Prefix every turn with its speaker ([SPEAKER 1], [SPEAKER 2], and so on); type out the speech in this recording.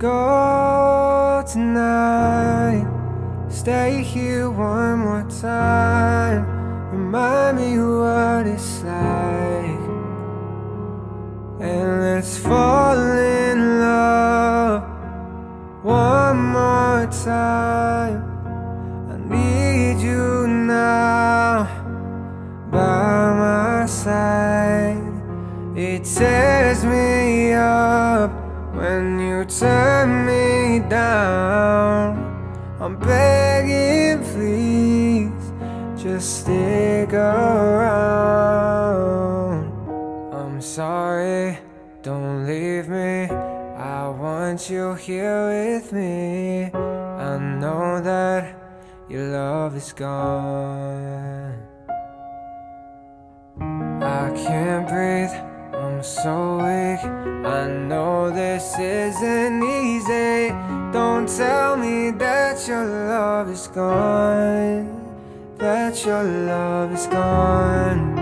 [SPEAKER 1] go tonight. Stay here one more time. Remind me what it's like, and let's fall in love one more time. I need you now by my side. It tears me up when you turn me down. I'm begging, please, just stick around. I'm sorry, don't leave me. I want you here with me. I know that your love is gone. I can't breathe, I'm so weak. I know this isn't easy. Don't tell me that your love is gone, that your love is gone.